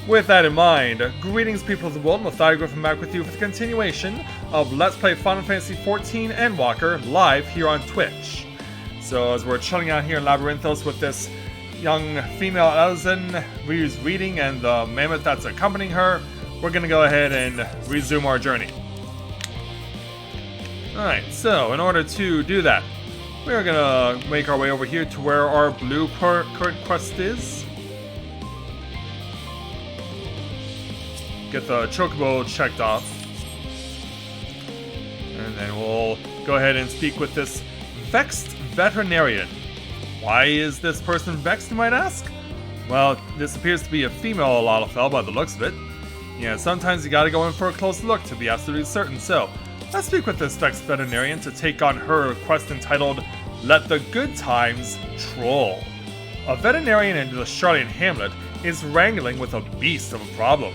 With that in mind, greetings people of the world, Griffin back with you for the continuation of Let's Play Final Fantasy XIV Endwalker live here on Twitch. So as we're chilling out here in Labyrinthos with this young female Elzen who's reading and the mammoth that's accompanying her, we're going to go ahead and resume our journey. Alright, so in order to do that, we're going to make our way over here to where our blue current quest is. Get the chocobo checked off. And then we'll go ahead and speak with this vexed veterinarian. Why is this person vexed, you might ask? Well, this appears to be a female Lalafell by the looks of it. Yeah, sometimes you gotta go in for a close look to be absolutely certain, so let's speak with this vexed veterinarian to take on her quest entitled Let the Good Times Troll. A veterinarian in the Charlian hamlet is wrangling with a beast of a problem.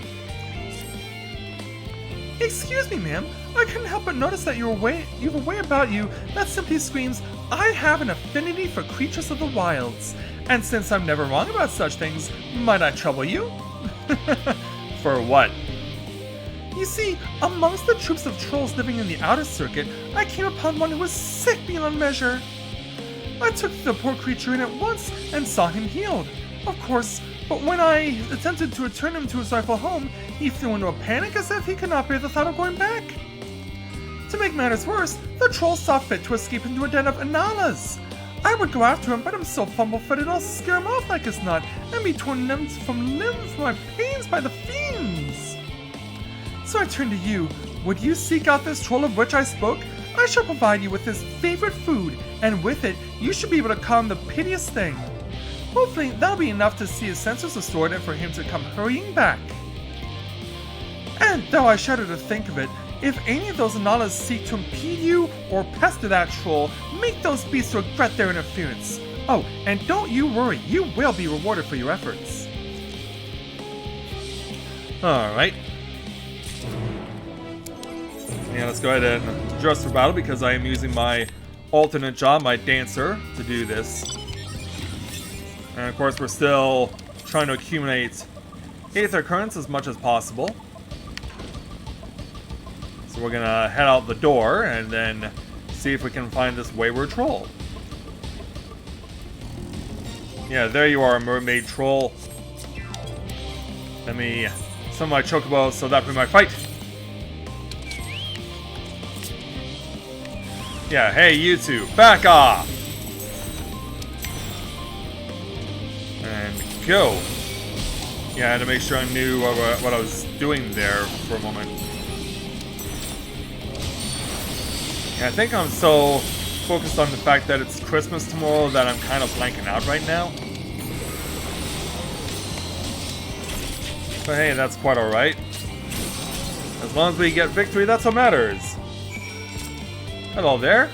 Excuse me, ma'am. I couldn't help but notice that you've a way about you that simply screams, I have an affinity for creatures of the wilds. And since I'm never wrong about such things, might I trouble you? For what? You see, amongst the troops of trolls living in the outer circuit, I came upon one who was sick beyond measure. I took the poor creature in at once and saw him healed. Of course, but when I attempted to return him to his rightful home, he flew into a panic as if he could not bear the thought of going back. To make matters worse, the troll saw fit to escape into a den of Inalas. I would go after him, but I'm so fumble-footed I'll scare him off like his nut and be torn limb from limb from my pains by the fiends. So I turn to you. Would you seek out this troll of which I spoke? I shall provide you with his favorite food, and with it, you should be able to calm the piteous thing. Hopefully, that'll be enough to see his senses restored and for him to come hurrying back. And though I shudder to think of it, if any of those Analas seek to impede you or pester that troll, make those beasts regret their interference. Oh, and don't you worry, you will be rewarded for your efforts. Alright. Yeah, let's go ahead and dress for battle because I am using my alternate job, my dancer, to do this. And of course we're still trying to accumulate Aether Currents as much as possible. So we're gonna head out the door and then see if we can find this wayward troll. Yeah, there you are, mermaid troll. Let me summon my chocobo so that we might fight. Yeah, hey you two, back off! And go! Yeah, I had to make sure I knew what I was doing there for a moment. Yeah, I think I'm so focused on the fact that it's Christmas tomorrow that I'm kind of blanking out right now. But hey, that's quite alright. As long as we get victory, that's what matters. Hello there.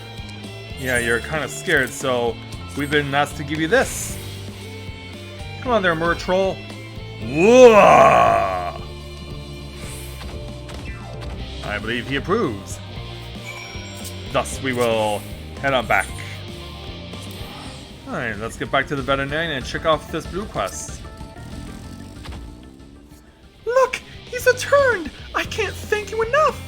Yeah, you're kind of scared, so we've been asked to give you this. Come on there, mer troll. Whoa! I believe he approves. Thus, we will head on back. Alright, let's get back to the veterinarian and check off this blue quest. Look! He's returned! I can't thank you enough!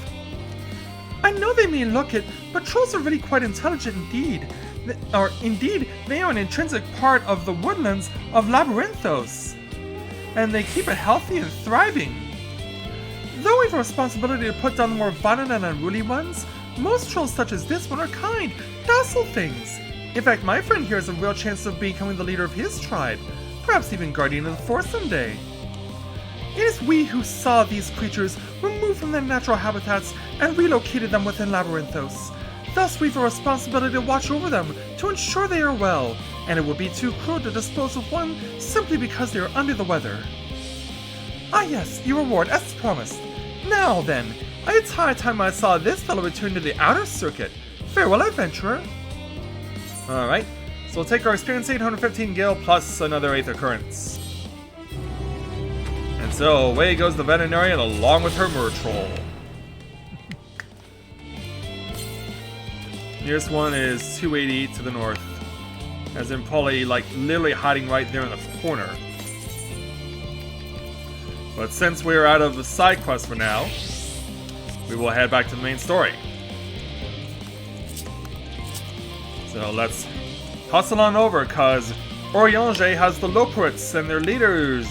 I know they may look it, but trolls are really quite intelligent indeed. They are an intrinsic part of the woodlands of Labyrinthos. And they keep it healthy and thriving. Though we have a responsibility to put down the more violent and unruly ones, most trolls such as this one are kind, docile things. In fact, my friend here has a real chance of becoming the leader of his tribe, perhaps even guardian of the forest someday. It is we who saw these creatures removed from their natural habitats and relocated them within Labyrinthos. Thus, we have a responsibility to watch over them, to ensure they are well, and it would be too cruel to dispose of one simply because they are under the weather. Ah yes, your reward, as promised. Now then, it's high time I saw this fellow return to the outer circuit. Farewell, adventurer. Alright, so we'll take our experience 815 gil plus another Aether Currents. And so, away goes the veterinarian along with her mer troll. Nearest one is 280 to the north. As in probably like literally hiding right there in the corner. But since we're out of the side quest for now, we will head back to the main story. So let's hustle on over, cause Oriange has the Loporits and their leaders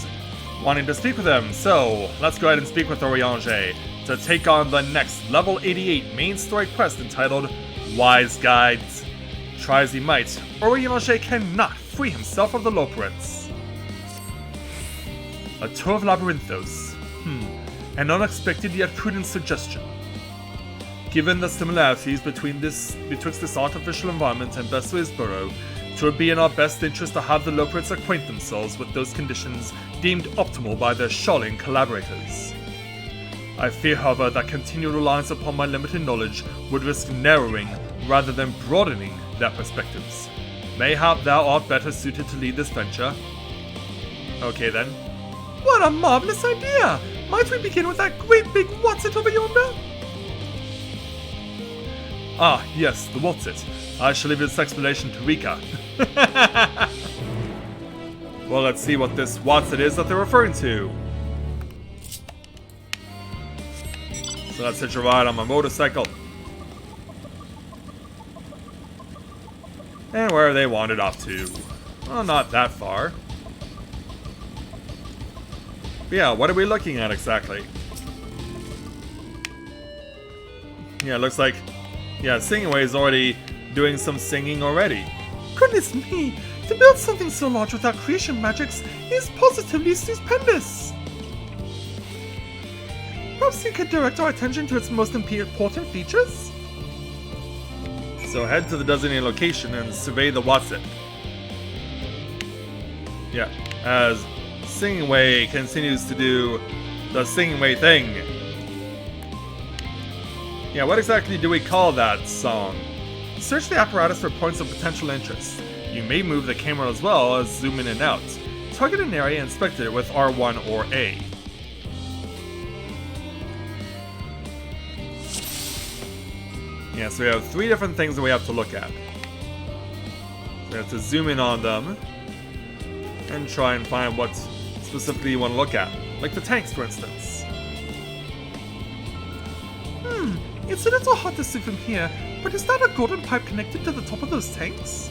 wanting to speak with them. So let's go ahead and speak with Oriange to take on the next level 88 main story quest entitled Wise Guides. Try as he might, Oriange cannot free himself of the Loporits. A tour of Labyrinthos. An unexpected yet prudent suggestion. Given the similarities betwixt this artificial environment and Bessue's burrow, it would be in our best interest to have the Loporits acquaint themselves with those conditions deemed optimal by their Sharling collaborators. I fear, however, that continued reliance upon my limited knowledge would risk narrowing rather than broadening their perspectives. Mayhap thou art better suited to lead this venture. Okay then. What a marvelous idea! Might we begin with that great big what's-it over yonder? Ah, yes, the what's-it. I shall leave this explanation to Rika. Well, let's see what this what's-it is that they're referring to. So let's hitch a ride on my motorcycle. And where they wandered off to. Well, not that far. But yeah, what are we looking at exactly? Yeah, it looks like... Yeah, Singingway is already doing some singing already. Goodness me! To build something so large without creation magics is positively stupendous! Perhaps you could direct our attention to its most important features? So head to the designated location and survey the what's-it. Yeah, as Singingway continues to do the Singingway thing. Yeah, what exactly do we call that song? Search the apparatus for points of potential interest. You may move the camera as well as zoom in and out. Target an area and inspect it with R1 or A. Yeah, so we have 3 different things that we have to look at. We have to zoom in on them and try and find what specifically you want to look at. Like the tanks, for instance. It's a little hard to see from here, but is that a golden pipe connected to the top of those tanks?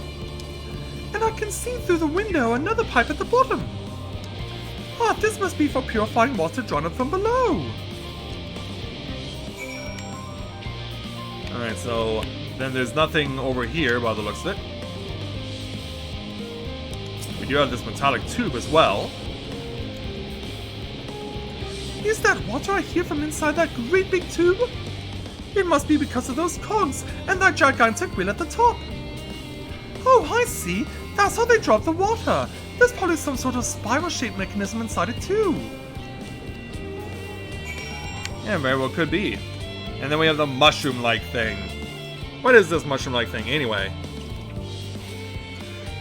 And I can see through the window another pipe at the bottom. Ah, this must be for purifying water drawn up from below. Alright, so then there's nothing over here by the looks of it. We do have this metallic tube as well. Is that water I hear from inside that great big tube? It must be because of those cogs and that gigantic wheel at the top. Oh, I see. That's how they drop the water. There's probably some sort of spiral-shaped mechanism inside it too. Yeah, very well could be. And then we have the mushroom-like thing. What is this mushroom-like thing anyway?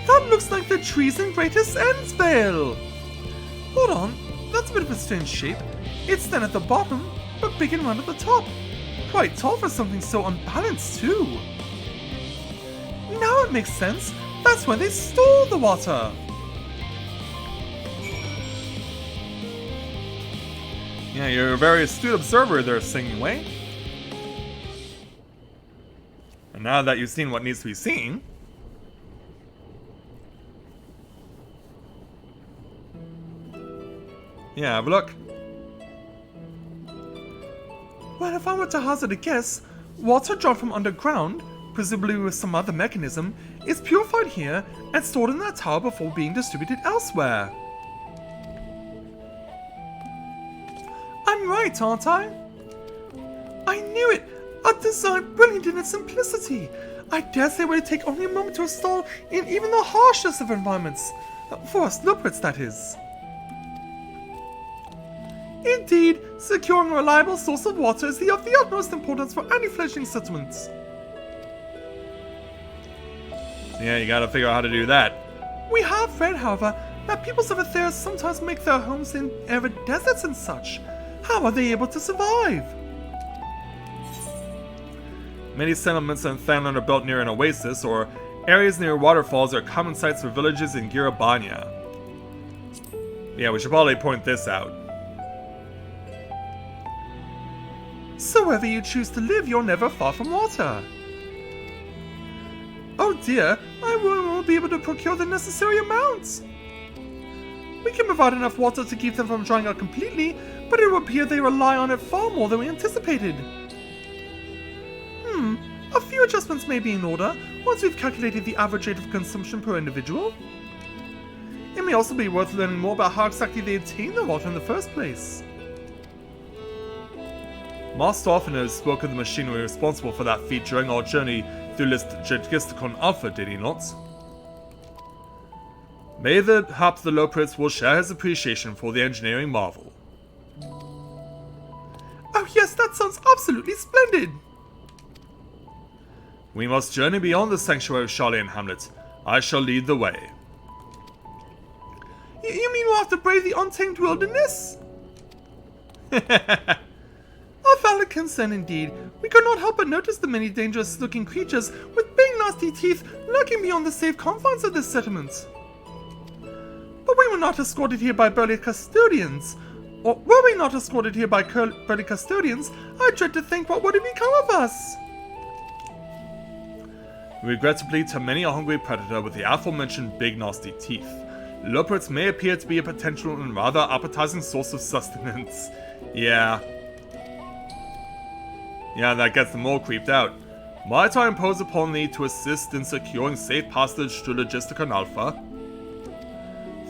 That looks like the trees in Greatest Endsvale. Hold on, that's a bit of a strange shape. It's thin at the bottom, but big and round at the top. Quite tall for something so unbalanced too. Now it makes sense. That's where they store the water. Yeah, you're a very astute observer there, Singingway. And now that you've seen what needs to be seen... Yeah, have a look. Well, if I were to hazard a guess, water drawn from underground, presumably with some other mechanism, is purified here and stored in that tower before being distributed elsewhere. I'm right, aren't I? I knew it! A design brilliant in its simplicity! I dare say it would take only a moment to install in even the harshest of environments. For us Loporits, that is. Indeed, securing a reliable source of water is of the utmost importance for any fledgling settlements. Yeah, you gotta figure out how to do that. We have read, however, that peoples of Aetheris sometimes make their homes in arid deserts and such. How are they able to survive? Many settlements in Thanland are built near an oasis, or areas near waterfalls are common sites for villages in Girabanya. Yeah, we should probably point this out. So wherever you choose to live, you're never far from water. Oh dear, I won't be able to procure the necessary amounts. We can provide enough water to keep them from drying out completely, but it would appear they rely on it far more than we anticipated. A few adjustments may be in order, once we've calculated the average rate of consumption per individual. It may also be worth learning more about how exactly they obtain the water in the first place. Master Orphaner spoke of the machinery responsible for that feat during our journey through Logisticon Alpha, did he not? Perhaps the Loprits will share his appreciation for the engineering marvel. Oh yes, that sounds absolutely splendid! We must journey beyond the sanctuary of Charlie and Hamlet. I shall lead the way. You mean we'll have to brave the untamed wilderness? A valid concern indeed. We could not help but notice the many dangerous-looking creatures with big nasty teeth lurking beyond the safe confines of this settlement. But we were not escorted here by burly custodians. Or were we not escorted here by burly custodians, I dread to think what would have become of us. Regrettably, to many a hungry predator with the aforementioned big nasty teeth, Loprits may appear to be a potential and rather appetizing source of sustenance. Yeah, that gets them all creeped out. Might I impose upon thee to assist in securing safe passage to Logisticon Alpha?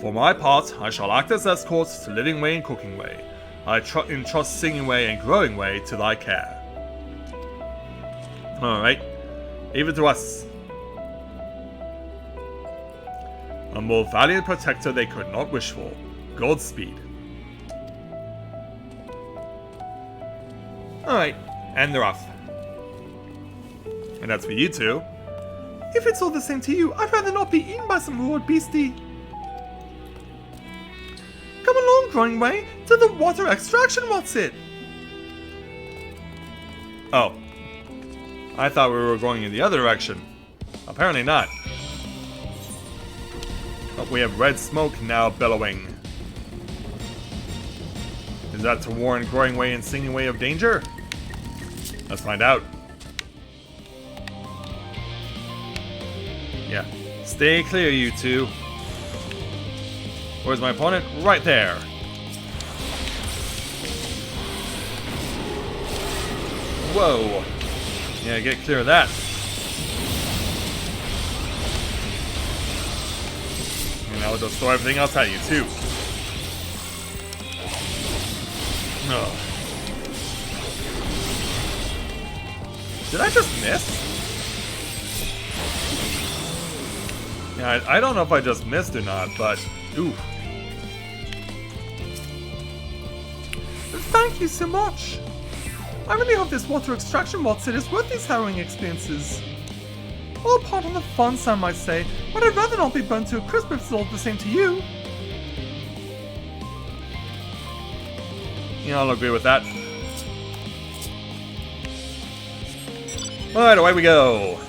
For my part, I shall act as escort to Living Way and Cooking Way. I entrust Singing Way and Growing Way to thy care. Alright, leave it to us. A more valiant protector they could not wish for. Godspeed. Alright, and they're off. And that's for you two. If it's all the same to you, I'd rather not be eaten by some rude beastie. Come along, Growing Way, to the water extraction, what's it? Oh. I thought we were going in the other direction. Apparently not. But we have red smoke now billowing. Is that to warn Growing Way and Singing Way of danger? Let's find out. Yeah. Stay clear, you two. Where's my opponent? Right there. Whoa. Yeah, get clear of that. And now we'll just throw everything else at you, too. Ugh. Did I just miss? Yeah, I don't know if I just missed or not, but... Ooh. Thank you so much. I really hope this water extraction Watson is worth these harrowing experiences. All part of the fun, some might say, but I'd rather not be burnt to a crisp if it's all the same to you. Yeah, I'll agree with that. Alright, away we go.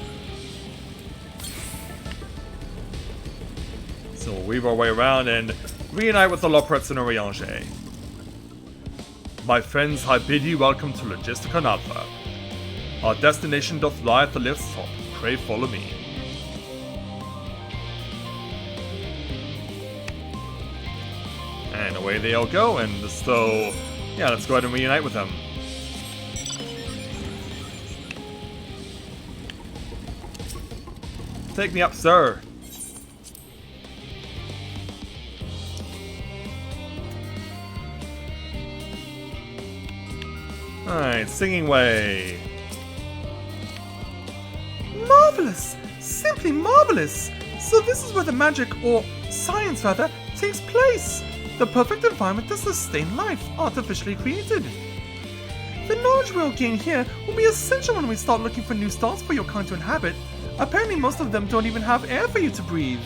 So we'll weave our way around and reunite with the Loprits and Oriange. My friends, I bid you welcome to Logisticon Alpha. Our destination doth lie at the lift's top. Pray follow me. And away they all go, and so... yeah, let's go ahead and reunite with them. Take me up, sir. Alright, Singing Way. Marvelous! Simply marvelous! So this is where the magic, or science rather, takes place. The perfect environment to sustain life, artificially created. The knowledge we'll gain here will be essential when we start looking for new stars for your kind to inhabit. Apparently most of them don't even have air for you to breathe.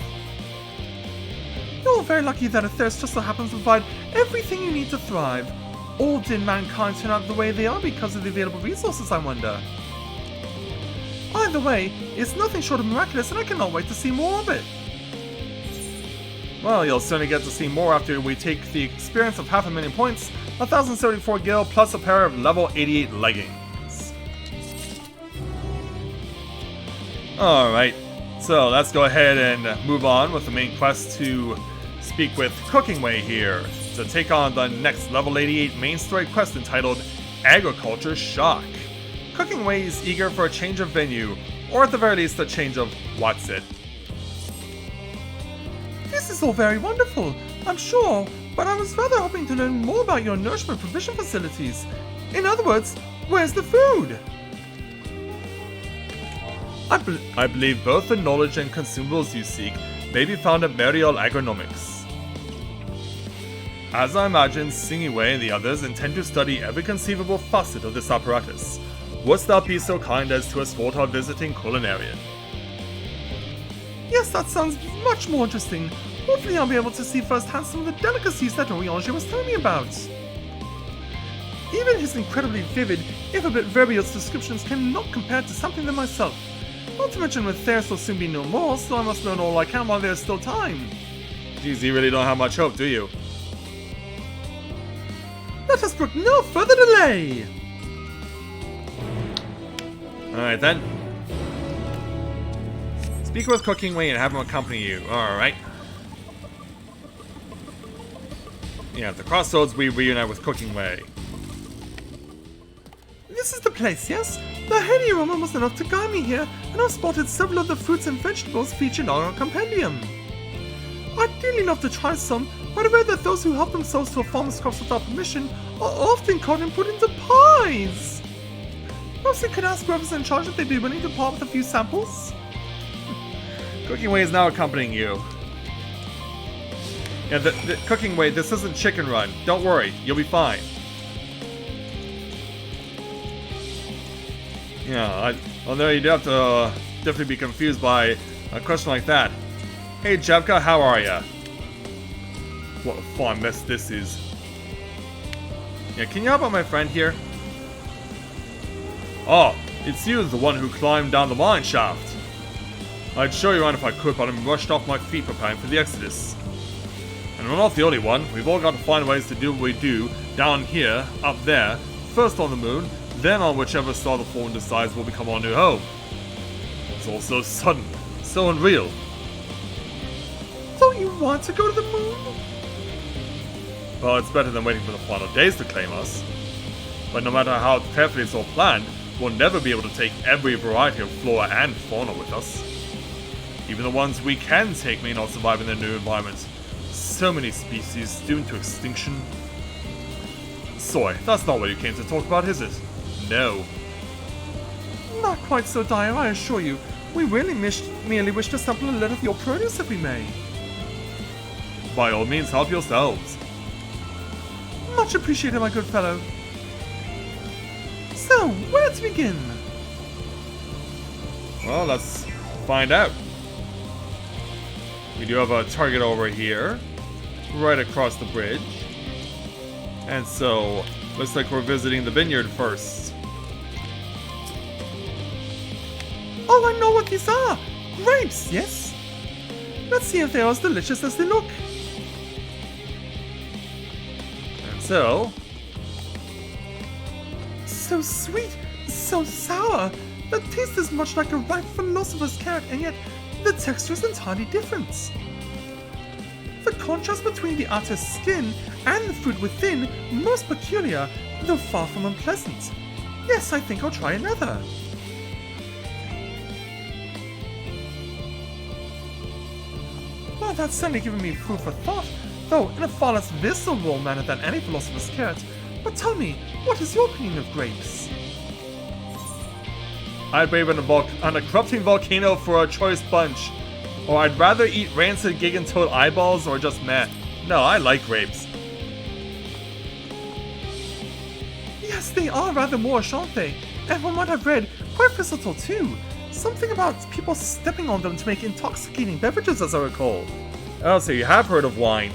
You're very lucky that Aetheris just so happens to provide everything you need to thrive. Or did mankind turn out the way they are because of the available resources, I wonder? Either way, it's nothing short of miraculous and I cannot wait to see more of it. Well, you'll certainly get to see more after we take the experience of 500,000 points, 1,074 gil, plus a pair of level 88 leggings. Alright, so let's go ahead and move on with the main quest to speak with Cooking Way here, to take on the next level 88 main story quest entitled Agriculture Shock. Cooking Way is eager for a change of venue, or at the very least a change of what's it. This is all very wonderful, I'm sure, but I was rather hoping to learn more about your nourishment provision facilities. In other words, where's the food? I believe both the knowledge and consumables you seek may be found at Merial Agronomics. As I imagine, Singiway and the others intend to study every conceivable facet of this apparatus. Wouldst thou be so kind as to escort our visiting culinarian? Yes, that sounds much more interesting. Hopefully I'll be able to see firsthand some of the delicacies that Oriange was telling me about. Even his incredibly vivid, if a bit verbose descriptions cannot compare to something than myself. Not to mention with Theris will soon be no more, so I must learn all I can while there's still time. Geez, you really don't have much hope, do you? Let us brook no further delay! Alright then. Speak with Cooking Way and have him accompany you. Alright. Yeah, at the crossroads we reunite with Cooking Way. This is the place, yes? The heady aroma was enough to guide me here, and I've spotted several of the fruits and vegetables featured on our compendium. I'd dearly love to try some, but I read that those who help themselves to a farmer's crops without permission are often caught and put into pies. Perhaps you could ask whoever's in charge if they'd be willing to part with a few samples? Cooking Way is now accompanying you. Yeah, the Cooking Way, this isn't Chicken Run. Don't worry, you'll be fine. Yeah, well there you do have to definitely be confused by a question like that. Hey Jevka, how are ya? What a fun mess this is. Yeah, can you help out my friend here? Oh, it's you, the one who climbed down the mine shaft. I'd show you around if I could, but I'm rushed off my feet preparing for the Exodus. And I'm not the only one. We've all got to find ways to do what we do down here, up there, first on the moon, then on whichever star the Fallen decides will become our new home. It's all so sudden, so unreal. Don't you want to go to the moon? Well, it's better than waiting for the final days to claim us. But no matter how carefully it's all planned, we'll never be able to take every variety of flora and fauna with us. Even the ones we can take may not survive in their new environment. So many species doomed to extinction. Soy, that's not what you came to talk about, is it? No. Not quite so dire, I assure you. We really merely wish to sample a little of your produce if we may. By all means, help yourselves. Much appreciated, my good fellow. So, where to begin? Well, let's find out. We do have a target over here, right across the bridge. And so, looks like we're visiting the vineyard first. Oh, I know what these are! Grapes, yes? Let's see if they are as delicious as they look. And so... So sweet, so sour. The taste is much like a ripe philosopher's carrot, and yet the texture is entirely different. The contrast between the outer skin and the fruit within most peculiar, though far from unpleasant. Yes, I think I'll try another. Well, that's certainly given me food for thought, though in a far less visceral manner than any philosopher's carrot. But tell me, what is your opinion of grapes? I'd brave on a corrupting volcano for a choice bunch. Or I'd rather eat rancid gigantoad eyeballs or just meh. No, I like grapes. Yes, they are rather moreish, aren't they? And from what I've read, quite versatile too. Something about people stepping on them to make intoxicating beverages, as I recall. Oh, so you have heard of wine.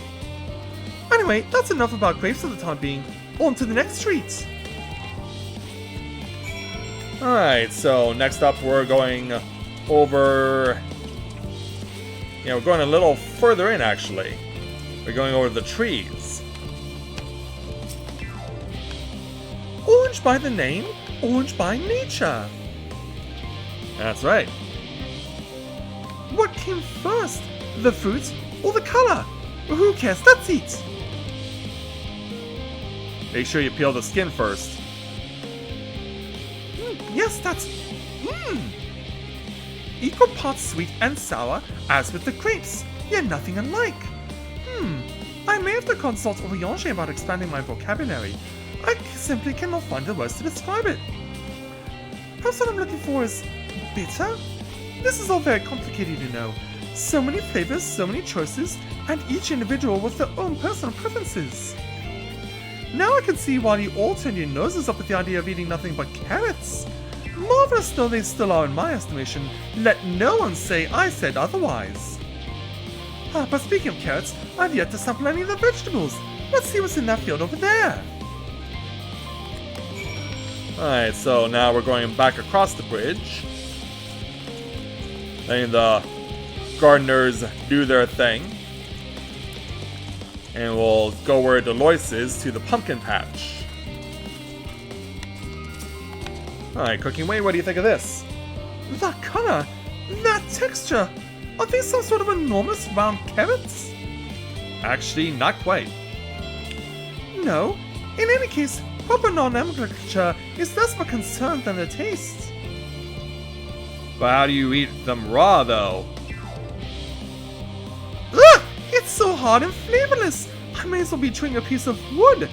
Anyway, that's enough about grapes for the time being. On to the next treat. Alright, so next up we're going over Yeah, we're going a little further in, actually. We're going over the trees. Orange by the name, orange by nature. That's right. What came first, the fruit or the color? Who cares? Let's eat. Make sure you peel the skin first. Yes, that's... Equal parts sweet and sour, as with the grapes, yet nothing alike. I may have to consult Oriange about expanding my vocabulary. I simply cannot find the words to describe it. Perhaps what I'm looking for is bitter? This is all very complicated, you know. So many flavors, so many choices, and each individual with their own personal preferences. Now I can see why you all turned your noses up at the idea of eating nothing but carrots. Marvelous though they still are in my estimation, let no one say I said otherwise. But speaking of carrots, I've yet to sample any of the vegetables. Let's see what's in that field over there. Alright, so now we're going back across the bridge. Letting the gardeners do their thing. And we'll go where Deloitte is, to the pumpkin patch. Alright, Cooking Way, what do you think of this? That color, that texture, are these some sort of enormous round carrots? Actually, not quite. No. In any case, proper nomenclature is less of a concern than the taste. But how do you eat them raw, though? Ugh! It's so hard and flavorless! I may as well be chewing a piece of wood!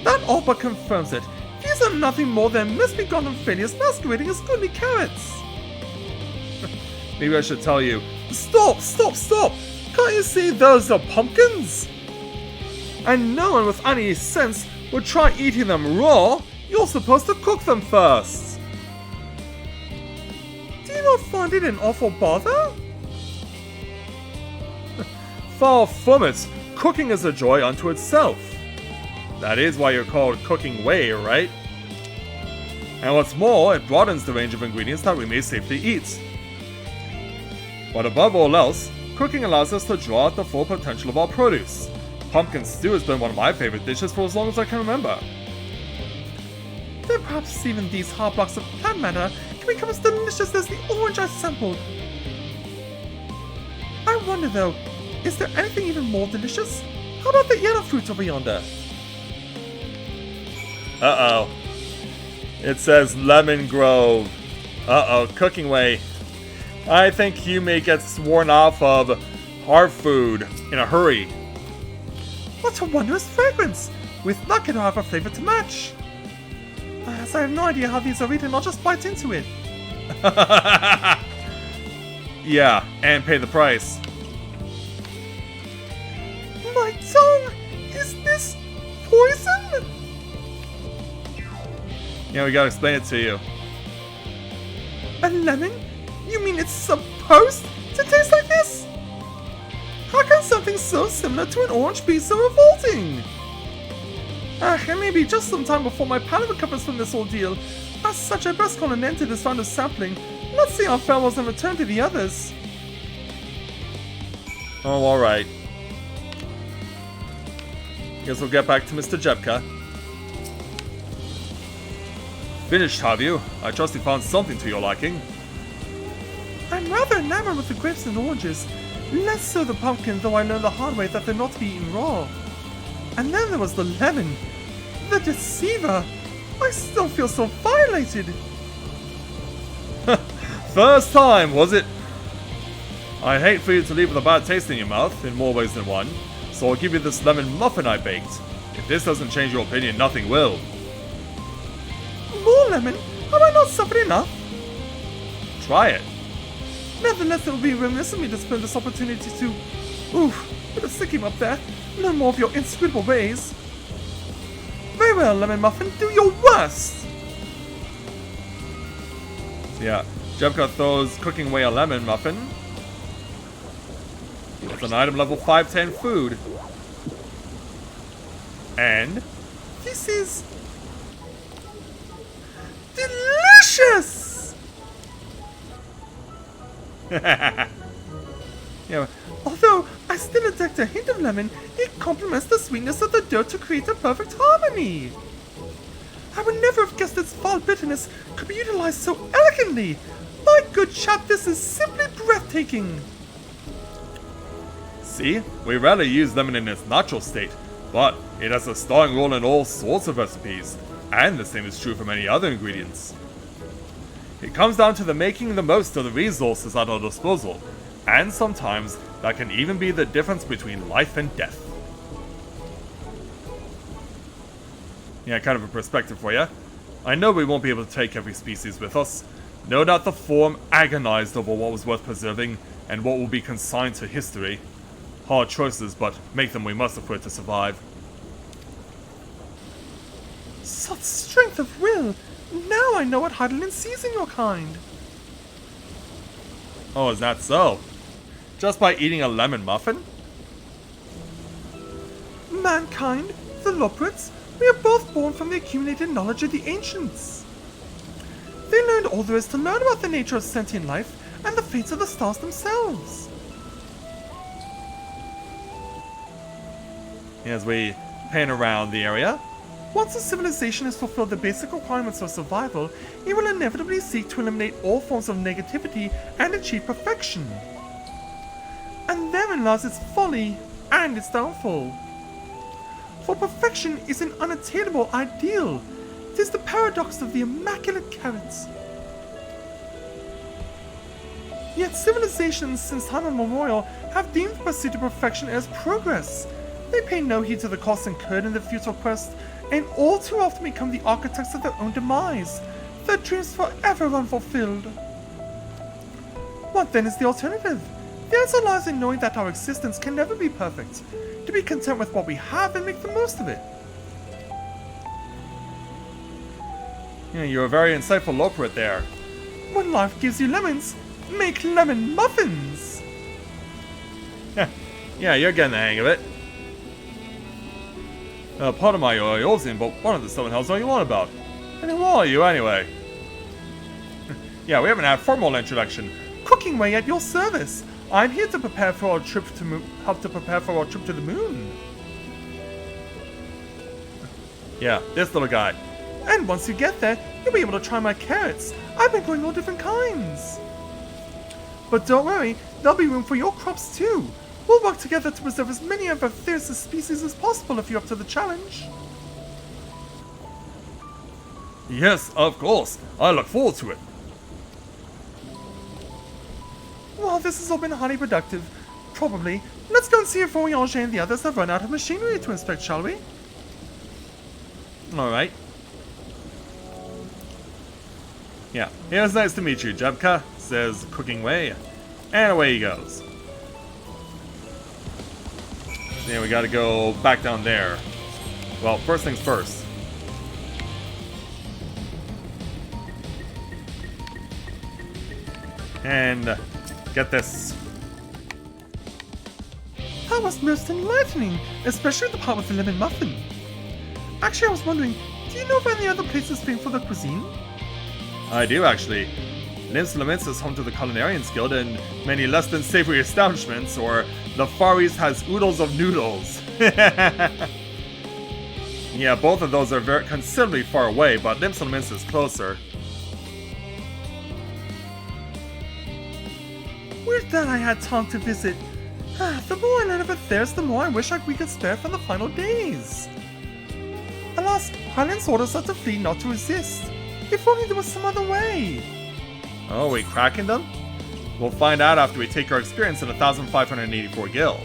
That all but confirms it. These are nothing more than misbegotten failures masquerading as goodly carrots! Maybe I should tell you. Stop! Stop! Stop! Can't you see those are pumpkins? And no one with any sense would try eating them raw. You're supposed to cook them first. Do you not find it an awful bother? Far from it. Cooking is a joy unto itself. That is why you're called Cooking Way, right? And what's more, it broadens the range of ingredients that we may safely eat. But above all else, cooking allows us to draw out the full potential of our produce. Pumpkin stew has been one of my favorite dishes for as long as I can remember. Then perhaps even these hard blocks of plant matter can become as delicious as the orange I sampled. I wonder though, is there anything even more delicious? How about the yellow fruit over yonder? Uh-oh. It says Lemon Grove. Uh-oh, Cooking Way. I think you may get sworn off of hard food in a hurry. What a wondrous fragrance! With luck it'll have a flavor to match. As I have no idea how these are eaten, I'll just bite into it. Yeah, and pay the price. My tongue! Is this poison? Yeah, we gotta explain it to you. A lemon? You mean it's supposed to taste like this? How can something so similar to an orange be so revolting? It may be just some time before my palate recovers from this ordeal. As such, I best call an end to this round of sampling. Let's see our farewells and return to the others. Oh, alright. Guess we'll get back to Mr. Jepka. Finished, have you? I trust you found something to your liking. I'm rather enamored with the grapes and oranges. Less so the pumpkin, though I learned the hard way that they're not to be eaten raw. And then there was the lemon. The deceiver. I still feel so violated. First time, was it? I'd hate for you to leave with a bad taste in your mouth, in more ways than one, so I'll give you this lemon muffin I baked. If this doesn't change your opinion, nothing will. More lemon? Have I not suffered enough? Try it. Nevertheless, it would be remiss of me to spend this opportunity to... Oof, bit of sticking up there. No more of your inscrutable ways. Very well, Lemon Muffin, do your worst! So yeah, Jepka throws Cooking Away a lemon muffin. It's an item level 510 food. And This is... delicious! yeah, Although I still detect a hint of lemon, it complements the sweetness of the dirt to create a perfect harmony. I would never have guessed its foul bitterness could be utilized so elegantly. My good chap, this is simply breathtaking. See, we rarely use lemon in its natural state, but it has a starring role in all sorts of recipes, and the same is true for many other ingredients. It comes down to the making the most of the resources at our disposal, and sometimes that can even be the difference between life and death. Yeah, kind of a perspective for you. I know we won't be able to take every species with us. No doubt the Form agonized over what was worth preserving and what will be consigned to history. Hard choices, but make them we must if we're to survive. Such strength of will! Now I know what Heidelin sees in your kind. Oh, is that so? Just by eating a lemon muffin? Mankind, the Loprits, we are both born from the accumulated knowledge of the ancients. They learned all there is to learn about the nature of sentient life and the fates of the stars themselves. As we pan around the area, once a civilization has fulfilled the basic requirements of survival, it will inevitably seek to eliminate all forms of negativity and achieve perfection. And therein lies its folly and its downfall. For perfection is an unattainable ideal. It is the paradox of the immaculate carrots. Yet civilizations since time immemorial have deemed the pursuit of perfection as progress. They pay no heed to the costs incurred in the futile quest, and all too often become the architects of their own demise, their dreams forever unfulfilled. What then is the alternative? The answer lies in knowing that our existence can never be perfect, to be content with what we have and make the most of it. Yeah, you're a very insightful Loprit there. When life gives you lemons, make lemon muffins! Yeah, you're getting the hang of it. Pardon my Eolzian, but one of the seven hells know you on about. And who are you, anyway? Yeah, we haven't had formal introduction. Cooking way at your service. I'm here to prepare for our trip to help to prepare for our trip to the moon. Yeah, this little guy. And once you get there, you'll be able to try my carrots. I've been growing all different kinds. But don't worry, there'll be room for your crops too. We'll work together to preserve as many of our fiercest species as possible if you're up to the challenge. Yes, of course. I look forward to it. Well, this has all been highly productive. Probably. Let's go and see if Voyage and the others have run out of machinery to inspect, shall we? Alright. Yeah, it was nice to meet you, Jebka, says Cooking Way. And away he goes. Yeah, we gotta go back down there. Well, first things first. And get this. That was most enlightening, especially the part with the lemon muffin. Actually, I was wondering, do you know of any other places famed for their cuisine? I do, actually. Lim's is home to the Culinarians Guild and many less than savory establishments, or the Far East has oodles of noodles. Yeah, both of those are very considerably far away, but Lim's is closer. Wish that I had time to visit. The more I learn of affairs, the more I wish we could spare for the final days. Alas, Highlands orders us to flee, not to resist. If only there was some other way. Oh, we cracking them? We'll find out after we take our experience in 1584 Guild.